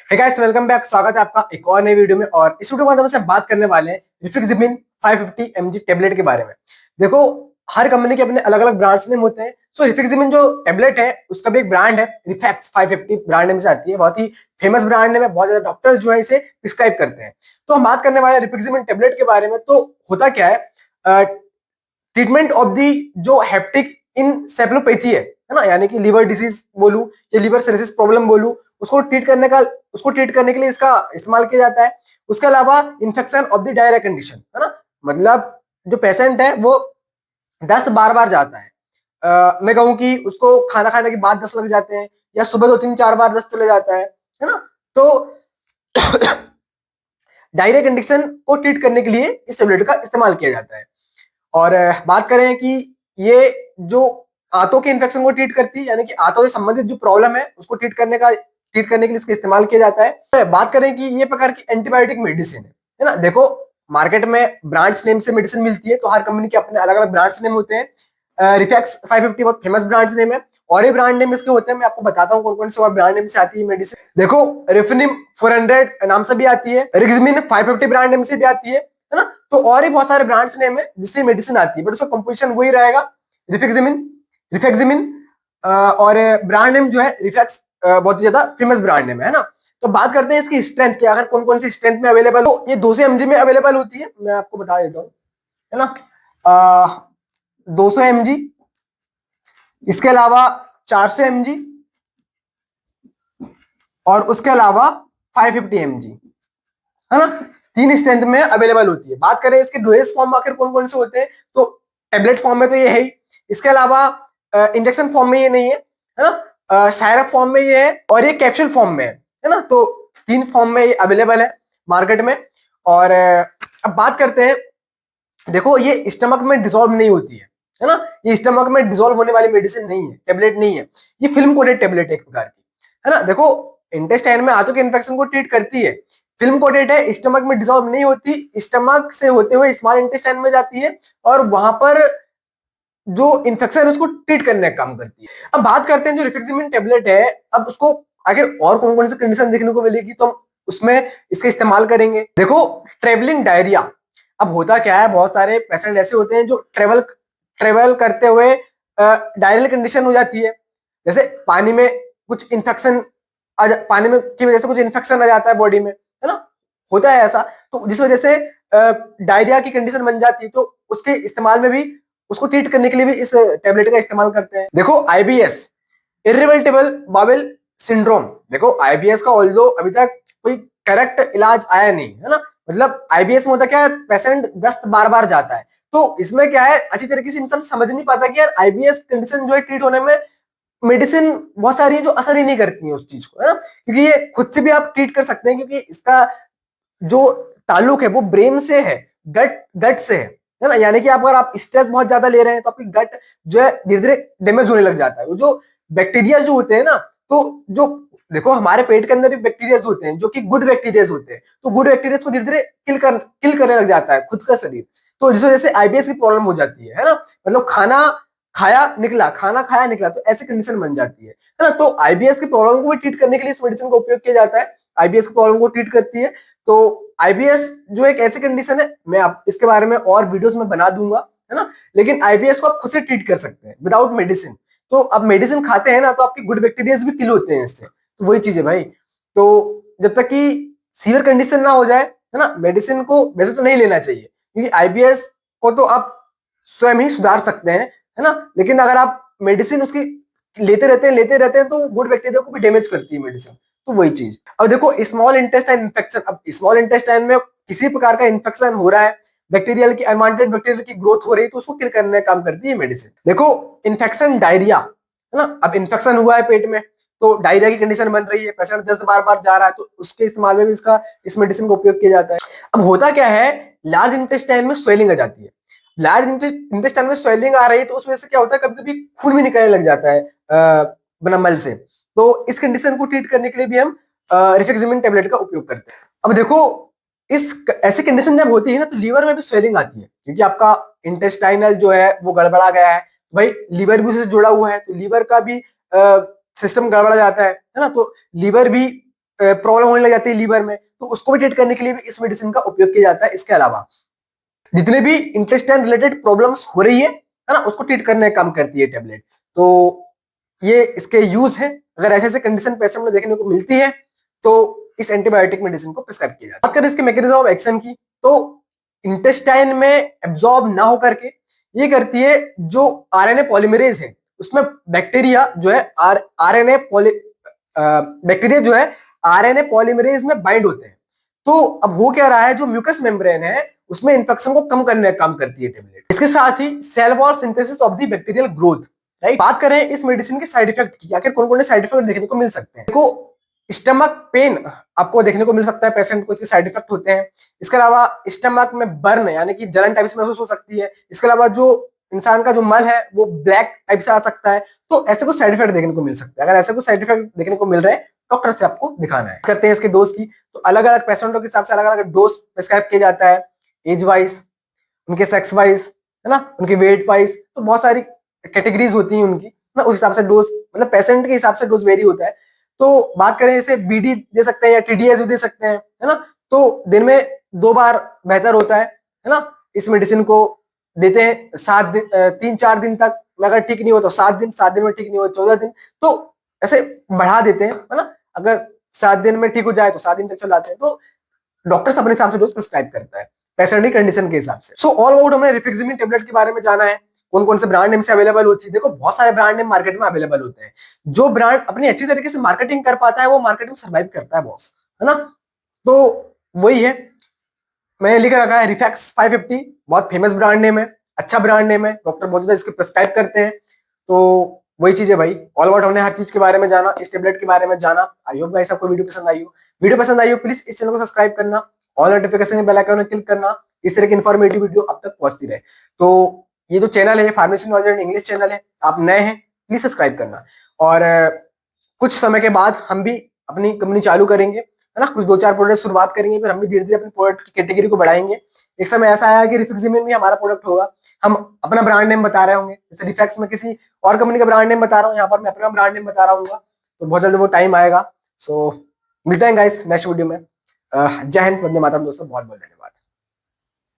Hey guys, welcome back. स्वागत है आपका एक और नई वीडियो में। और इस वीडियो में हम बात करने वाले हैं रिफ्लेक्सिबिन 550 mg टेबलेट के बारे में। देखो, हर कंपनी के अपने अलग अलग ब्रांड्स नेम होते हैं। सो रिफ्लेक्सिबिन जो टेबलेट है उसका भी एक ब्रांड है, रिफैक्स 550 ब्रांड नेम से आती है। बहुत ही फेमस ब्रांड नेम है, बहुत ज्यादा डॉक्टर्स जो है इसे प्रिस्क्राइब करते हैं। तो हम बात करने वाले हैं रिफ्लेक्सिबिन टेबलेट के बारे में। तो होता क्या है, ट्रीटमेंट ऑफ दी जो हेप्टिक इंसेफेलोपैथी है ना, यानी कि लीवर डिसीज बोलूं या लीवर सिरोसिस प्रॉब्लम बोलूं, उसको ट्रीट करने के लिए इसका इस्तेमाल किया जाता है। उसके अलावा infection of the diarrhoea condition है ना, मतलब जो पेशेंट है वो दस्त बार बार जाता है। मैं कहूँ कि उसको खाना खाने के बाद दस्त लग जाते हैं, या सुबह 2 3 4 बार दस्त चले जाता है ना। तो डायरिया कंडीशन को ट्रीट करने के लिए इस टेबलेट का इस्तेमाल किया जाता है। और बात करें कि ये जो आंतों के इन्फेक्शन को ट्रीट करती है, यानी कि आंतों से संबंधित जो प्रॉब्लम है उसको ट्रीट करने के लिए इसका इस्तेमाल किया जाता है। बात करें कि ये प्रकार की एंटीबायोटिक मेडिसिन है ना। देखो, मार्केट में ब्रांड्स नेम से मेडिसिन मिलती है, तो हर कंपनी के अपने अलग अलग ब्रांड्स नेम होते हैं। रिफैक्स 550 बहुत फेमस ब्रांड्स नेम है, और ये ब्रांड नेम इसके होते हैं। मैं आपको बताता हूँ कौन कौन से और ब्रांड नेम से आती है मेडिसिन। देखो, रेफिनिम 400 नाम से भी आती है, रिक्समिन 550 ब्रांड नेम से भी आती है ना। तो और भी बहुत सारे ब्रांड्स नेम है जिससे मेडिसिन आती है, बट उसका कंपोजिशन वही रहेगा, रिफेक्सिमिन रिफेक्सिमिन। और ब्रांड नेम जो है रिफैक्स, बहुत ही ज्यादा फेमस ब्रांड नेम है ना। तो बात करते हैं इसकी स्ट्रेंथ की, अगर कौन कौन सी स्ट्रेंथ में अवेलेबल हो। ये 200 mg में अवेलेबल होती है, मैं आपको बता देता हूँ, है ना। 200 mg, इसके अलावा 400 mg, और उसके अलावा 550 mg, है ना। 3 स्ट्रेंथ में अवेलेबल होती है। बात करें इसके डोजेस फॉर्म आखिर कौन कौन से होते हैं, तो टेबलेट फॉर्म में तो ये है ही, इसके अलावा इंजेक्शन फॉर्म में ये नहीं है ना। सायरप फॉर्म में ये है, और ये कैप्सूल फॉर्म में है ना। तो 3 फॉर्म में ये अवेलेबल है मार्केट में। और अब बात करते हैं, देखो ये स्टमक में डिसॉल्व नहीं होती है ना। ये स्टमक में डिसॉल्व होने वाली मेडिसिन नहीं है, टेबलेट नहीं है। ये फिल्म कोटेड टेबलेट है एक प्रकार की, है ना। देखो, इंटेस्टाइन में आंतों के इन्फेक्शन को ट्रीट करती है, फिल्म कोटेड है, स्टमक में डिसॉल्व नहीं होती, स्टमक से होते हुए स्मॉल इंटेस्टाइन में जाती है, और वहां पर जो इन्फेक्शन है उसको ट्रीट करने का काम करती है। अब बात करते हैं जो रिफ्लेक्सिबिन टेबलेट है, अब उसको आखिर और कौन कौन सी कंडीशन देखने को मिलेगी, तो हम उसमें इसका इस्तेमाल करेंगे। देखो, ट्रेवलिंग डायरिया। अब होता क्या है, बहुत सारे पेशेंट ऐसे होते हैं जो ट्रेवल करते हुए डायरियल कंडीशन हो जाती है, जैसे पानी में कुछ इन्फेक्शन पानी में की वजह से कुछ इन्फेक्शन आ जाता है बॉडी में, है ना। होता है ऐसा, तो जिस वजह से डायरिया की कंडीशन बन जाती है, तो उसके इस्तेमाल में भी, उसको ट्रीट करने के लिए भी इस टेबलेट का इस्तेमाल करते हैं। देखो, आईबीएस, इरिवर्सिबल बाउल सिंड्रोम। देखो, आईबीएस का ऑल्दो अभी तक कोई करेक्ट इलाज आया नहीं, है ना। मतलब आईबीएस में होता क्या है, पेशेंट दस्त बार बार जाता है, तो इसमें क्या है, अच्छी तरीके से इंसान समझ नहीं पाता कि यार आईबीएस कंडीशन जो है ट्रीट होने में मेडिसिन बहुत सारी है जो असर ही नहीं करती है उस चीज को, है ना। क्योंकि ये खुद से भी आप ट्रीट कर सकते हैं, क्योंकि इसका जो ताल्लुक है वो ब्रेन से है, गट गट से है ना। यानी कि अगर आप स्ट्रेस बहुत ज्यादा ले रहे हैं तो आपकी गट जो है धीरे धीरे डैमेज होने लग जाता है। वो जो बैक्टीरिया जो होते हैं ना, तो जो देखो हमारे पेट के अंदर भी बैक्टीरिया होते हैं जो कि गुड बैक्टीरिया होते हैं, तो गुड बैक्टीरिया को धीरे धीरे किल करने लग जाता है खुद का शरीर। तो जिस वजह से आईबीएस की प्रॉब्लम हो जाती है ना। मतलब खाना खाया निकला, तो ऐसी कंडीशन बन जाती है ना। तो आईबीएस की प्रॉब्लम को भी ट्रीट करने के लिए इस मेडिसिन का उपयोग किया जाता है। आईबीएस की प्रॉब्लम को ट्रीट करती है। तो आईबीएस जो एक ऐसी कंडीशन है, मैं आप इसके बारे में और वीडियोस में बना दूंगा, है ना। लेकिन आईबीएस को आप खुद से ट्रीट कर सकते हैं विदाउट मेडिसिन। तो अब मेडिसिन खाते हैं ना, तो आपके गुड बैक्टीरिया भी किल होते हैं इससे, तो वही चीज है भाई। तो जब तक कि सीवियर कंडीशन ना हो जाए, है ना, मेडिसिन को वैसे तो नहीं लेना चाहिए, क्योंकि आईबीएस को तो आप स्वयं ही सुधार सकते हैं, है ना। लेकिन अगर आप मेडिसिन उसकी लेते रहते हैं तो गुड बैक्टीरिया को भी डैमेज करती है मेडिसिन। तो वही चीज। अब देखो, स्मॉल इंटेस्टाइन इन्फेक्शन। अब स्मॉल इंटेस्टाइन में किसी प्रकार का इन्फेक्शन हो रहा है, बैक्टीरियल की अनवांटेड बैक्टीरियल की ग्रोथ हो रही है, तो उसको किल करने का काम करती है मेडिसिन। देखो, इन्फेक्शन डायरिया, है ना। अब इन्फेक्शन हुआ है पेट में, तो डायरिया की कंडीशन बन रही है, पेशेंट दस्त बार बार जा रहा है, तो उसके इस्तेमाल में भी इस मेडिसिन का उपयोग किया जाता है। अब होता क्या है, लार्ज इंटेस्टाइन में स्वेलिंग आ जाती है। लार्ज इंटेस्टाइन में स्वेलिंग आ रही है, तो उस वजह से क्या होता है, कभी कभी खून भी निकलने लग जाता है बिना मल से। तो इस कंडीशन को ट्रीट करने के लिए भी हम रिफेक्सिमिन टेबलेट का उपयोग करते हैं। अब देखो, इस ऐसी कंडीशन जब होती है ना, तो लीवर में भी स्वेलिंग आती है, क्योंकि आपका इंटेस्टाइनल जो है वो गड़बड़ा गया है भाई। लीवर भी उससे जुड़ा हुआ है, तो लीवर का भी सिस्टम गड़बड़ा जाता है ना। तो लीवर भी प्रॉब्लम होने लग जाती है लीवर में, तो उसको भी ट्रीट करने के लिए भी इस मेडिसिन का उपयोग किया जाता है। इसके अलावा जितने भी इंटेस्टाइन रिलेटेड प्रॉब्लम्स हो रही है ना, उसको ट्रीट करने का काम करती है टेबलेट। तो ये इसके यूज है। अगर ऐसे ऐसे कंडीशन पेशेंट में देखने को मिलती है तो इस एंटीबायोटिक मेडिसिन को प्रिस्क्राइब किया जाता है। बात करें इसके मैकेनिज्म ऑफ एक्शन की, तो इंटेस्टाइन में एब्जॉर्ब ना होकर के ये करती है, जो आरएनए पॉलीमरेज है उसमें बैक्टीरिया जो है आरएनए बैक्टीरिया जो है आरएनए पॉलीमरेज में बाइंड होते हैं। तो अब हो क्या रहा है, जो म्यूकस मेम्ब्रेन है उसमें इंफेक्शन को कम करने का काम करती है टेबलेट। इसके साथ ही cell wall synthesis of the bacterial growth, right. बात करें इस मेडिसिन के साइड इफेक्ट की, आखिर कौन कौन से साइड इफेक्ट देखने को मिल सकते हैं। देखो, स्टमक पेन आपको देखने को मिल सकता है, पेशेंट को इसके साइड इफेक्ट होते हैं। इसके अलावा स्टमक में बर्न यानी कि जलन टाइप से महसूस हो सकती है। इसके अलावा जो इंसान का जो मल है वो ब्लैक टाइप से आ सकता है। तो ऐसे कुछ साइड इफेक्ट देखने को मिल सकते हैं। अगर ऐसे कुछ साइड इफेक्ट देखने को मिल रहे हैं, डॉक्टर से आपको दिखाना है। करते हैं इसके डोज की, तो अलग अलग पेशेंटों के हिसाब से अलग अलग डोज प्रिस्क्राइब किया जाता है, एज वाइज, उनके सेक्स वाइज, है ना, उनके वेट वाइज। तो बहुत सारी कैटेगरीज होती हैं उनकी ना, उस हिसाब से डोज, मतलब पेशेंट के हिसाब से डोज वेरी होता है। तो बात करें इसे बीडी दे सकते हैं या टीडीएस भी दे सकते हैं, है ना। तो दिन में 2 बार बेहतर होता है ना। इस मेडिसिन को देते हैं 7 दिन, 3-4 दिन तक। अगर ठीक नहीं हो तो 7 दिन, 7 दिन में ठीक नहीं हो 14 दिन, तो ऐसे बढ़ा देते हैं, है ना। अगर 7 दिन में ठीक हो जाए तो 7 दिन तक चलाते हैं। तो डॉक्टर अपने हिसाब से डोज प्रिस्क्राइब करता है पेशेंट की कंडीशन के हिसाब से। सो ऑल अबाउट हमें रिफ्लेक्सिमिन टेबलेट के बारे में जाना है, कौन कौन से ब्रांड नेम से अवेलेबल होती है। देखो, बहुत सारे ब्रांड नेम मार्केट में अवेलेबल होते हैं। जो ब्रांड अपनी अच्छी तरीके से मार्केटिंग कर पाता है वो मार्केट में सर्वाइव करता है बॉस, है ना। तो वही है, मैंने लिख रखा है रिफैक्स 550, बहुत फेमस ब्रांड नेम है, अच्छा ब्रांड नेम है, डॉक्टर बहुत ज्यादा इसके प्रिस्क्राइब करते हैं। तो वही चीज है भाई, ऑल अबाउट हमने हर चीज के बारे में जाना, इस टेबलेट के बारे में जाना। आई होप गाइस आपको वीडियो पसंद आई हो। वीडियो पसंद आई हो प्लीज इस चैनल को सब्सक्राइब करना, ऑल नोटिफिकेशन बेल आइकन में क्लिक करना, इस तरह की इन्फॉर्मेटिव वीडियो अब तक पहुंचती रहे। तो ये जो चैनल है, pharmacy knowledge and English channel है, आप नए हैं प्लीज सब्सक्राइब करना। और कुछ समय के बाद हम भी अपनी कंपनी चालू करेंगे, है ना। कुछ 2-4 प्रोडक्ट शुरुआत करेंगे, फिर हम भी धीरे धीरे अपनी प्रोडक्ट की कैटेगरी को बढ़ाएंगे। एक समय ऐसा आया कि रिफ्लेक्सिमिन भी हमारा प्रोडक्ट होगा, हम अपना ब्रांड नेम बता रहे होंगे। जैसे रिफैक्स में किसी और कंपनी का ब्रांड नेम बता रहा हूँ, यहाँ पर मैं अपना ब्रांड नेम बता रहा हूँ। तो बहुत जल्द वो टाइम आएगा। सो मिलते हैं गाइस नेक्स्ट वीडियो में। जय हिंद, वंदे मातरम दोस्तों, बहुत बहुत धन्यवाद।